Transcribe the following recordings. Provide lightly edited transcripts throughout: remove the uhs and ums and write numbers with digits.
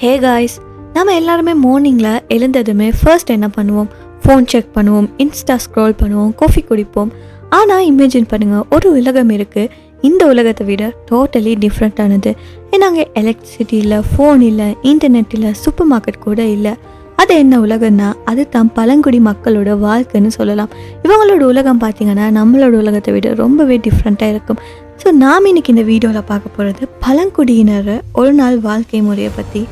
Hey guys, நம்ம எல்லாருமே மார்னிங்கில் எழுந்ததுமே ஃபர்ஸ்ட் என்ன பண்ணுவோம்? ஃபோன் செக் பண்ணுவோம், இன்ஸ்டா ஸ்க்ரோல் பண்ணுவோம், காஃபி குடிப்போம். ஆனால் இமேஜின் பண்ணுங்கள், ஒரு உலகம் இருக்குது, இந்த உலகத்தை விட டோட்டலி டிஃப்ரெண்ட்டானது. ஏன்னா அங்கே எலக்ட்ரிசிட்டி இல்லை, ஃபோன் இல்லை, இன்டர்நெட் இல்லை, சூப்பர் மார்க்கெட் கூட இல்லை. அது என்ன உலகம்னா அது தான் பழங்குடி மக்களோட வாழ்க்கைன்னு சொல்லலாம். இவங்களோட உலகம் பார்த்திங்கன்னா நம்மளோட உலகத்தை விட ரொம்பவே டிஃப்ரெண்ட்டாக இருக்கும். ஸோ நாம் இன்றைக்கி இந்த வீடியோவில் பார்க்க போகிறது பழங்குடியினர் ஒரு நாள் வாழ்க்கை முறையை பற்றி.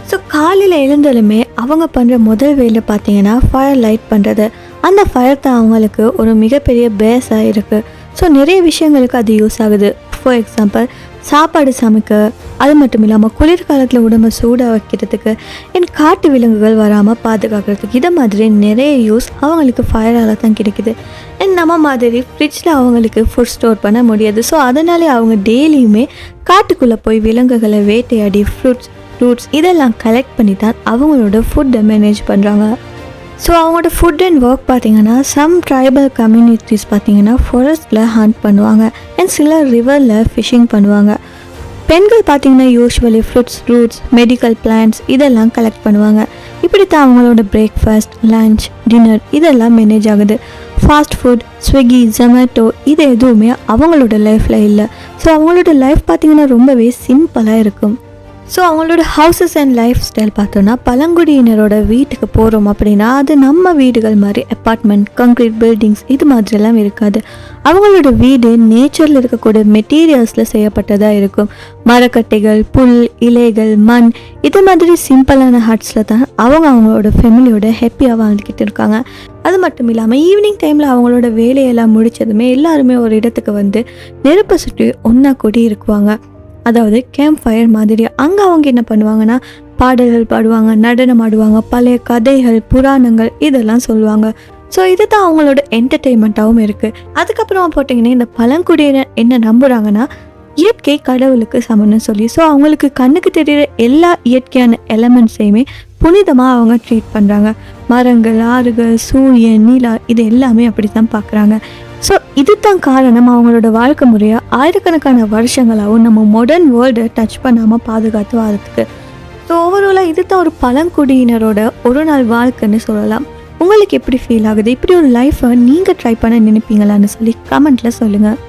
ஸோ காலையில் எழுந்தாலுமே அவங்க பண்ணுற முதல் வேலை பார்த்தீங்கன்னா ஃபயர் லைட் பண்ணுறது. அந்த ஃபயர் தான் அவங்களுக்கு ஒரு மிகப்பெரிய பேஸாக இருக்குது. ஸோ நிறைய விஷயங்களுக்கு அது யூஸ் ஆகுது. ஃபார் எக்ஸாம்பிள், சாப்பாடு சமைக்க, அது மட்டும் இல்லாமல் குளிர்காலத்தில் உடம்பை சூடாக வைக்கிறதுக்கு, காட்டு விலங்குகள் வராமல் பாதுகாக்கிறதுக்கு, இதை மாதிரி நிறைய யூஸ் அவங்களுக்கு ஃபயரால் தான் கிடைக்குது. நம்ம மாதிரி ஃப்ரிட்ஜில் அவங்களுக்கு ஃபுட் ஸ்டோர் பண்ண முடியாது. ஸோ அதனாலே அவங்க டெய்லியுமே காட்டுக்குள்ளே போய் விலங்குகளை வேட்டையாடி ஃப்ரூட்ஸ் இதெல்லாம் கலெக்ட் பண்ணி தான் அவங்களோட ஃபுட்டை மேனேஜ் பண்ணுறாங்க. ஸோ அவங்களோட ஃபுட் அண்ட் ஒர்க் பார்த்திங்கன்னா சம் ட்ரைபல் கம்யூனிட்டிஸ் பார்த்திங்கன்னா ஃபாரஸ்ட்டில் ஹண்ட் பண்ணுவாங்க அண்ட் சில ரிவரில் ஃபிஷிங் பண்ணுவாங்க. பெண்கள் பார்த்திங்கன்னா யூஸ்வலி ஃப்ரூட்ஸ், மெடிக்கல் பிளான்ட்ஸ் இதெல்லாம் கலெக்ட் பண்ணுவாங்க. இப்படி தான் அவங்களோட பிரேக்ஃபாஸ்ட், லன்ச், டின்னர் இதெல்லாம் மேனேஜ் ஆகுது. ஃபாஸ்ட் ஃபுட், ஸ்விக்கி, ஜொமேட்டோ இது எதுவுமே அவங்களோட லைஃப்பில் இல்லை. ஸோ அவங்களோட லைஃப் பார்த்திங்கன்னா ரொம்பவே சிம்பிளாக இருக்கும். ஸோ அவங்களோட ஹவுசஸ் அண்ட் லைஃப் ஸ்டைல் பார்த்தோன்னா பழங்குடியினரோட வீட்டுக்கு போகிறோம் அப்படின்னா அது நம்ம வீடுகள் மாதிரி அப்பார்ட்மெண்ட், கான்க்ரீட் பில்டிங்ஸ் இது மாதிரிலாம் இருக்காது. அவங்களோட வீடு நேச்சரில் இருக்கக்கூடிய மெட்டீரியல்ஸில் செய்யப்பட்டதாக இருக்கும். மரக்கட்டைகள், புல், இலைகள், மண் இது மாதிரி சிம்பிளான ஹட்ஸில் தான் அவங்களோட ஃபேமிலியோட ஹாப்பியாக வாழ்ந்துக்கிட்டு இருக்காங்க. அது மட்டும் இல்லாமல் ஈவினிங் டைமில் அவங்களோட வேலையெல்லாம் முடித்ததுமே எல்லாருமே ஒரு இடத்துக்கு வந்து நெருப்பை சுற்றி ஒன்றா கூடி இருக்குவாங்க. அதாவது கேம்ப் ஃபயர் மாதிரி. அங்கே அவங்க என்ன பண்ணுவாங்கன்னா பாடல்கள் பாடுவாங்க, நடனம் ஆடுவாங்க, பழைய கதைகள், புராணங்கள் இதெல்லாம் சொல்லுவாங்க. ஸோ இது தான் அவங்களோட என்டர்டெயின்மெண்ட்டாகவும் இருக்குது. அதுக்கப்புறமா போட்டிங்கன்னா இந்த பழங்குடியினர் என்ன நம்புகிறாங்கன்னா இயற்கை கடவுளுக்கு சமன்னு சொல்லி. ஸோ அவங்களுக்கு கண்ணுக்கு தெரிகிற எல்லா இயற்கையான எலமெண்ட்ஸையுமே புனிதமாக அவங்க ட்ரீட் பண்ணுறாங்க. மரங்கள், ஆறுகள், சூரியன், நிலா இது எல்லாமே அப்படி தான் பார்க்குறாங்க. ஸோ இது தான் காரணம் அவங்களோட வாழ்க்கை முறையை ஆயிரக்கணக்கான வருஷங்களாகவும் நம்ம மாடர்ன் வேர்ல்டை டச் பண்ணாமல் பாதுகாத்து வரதுக்கு. ஸோ ஓவராலாக இது தான் ஒரு பழங்குடியினரோட ஒரு நாள் வாழ்க்கைன்னு சொல்லலாம். உங்களுக்கு எப்படி ஃபீல் ஆகுது? இப்படி ஒரு லைஃப்பை நீங்கள் ட்ரை பண்ண நினைப்பீங்களான்னு சொல்லி கமெண்ட்டில் சொல்லுங்கள்.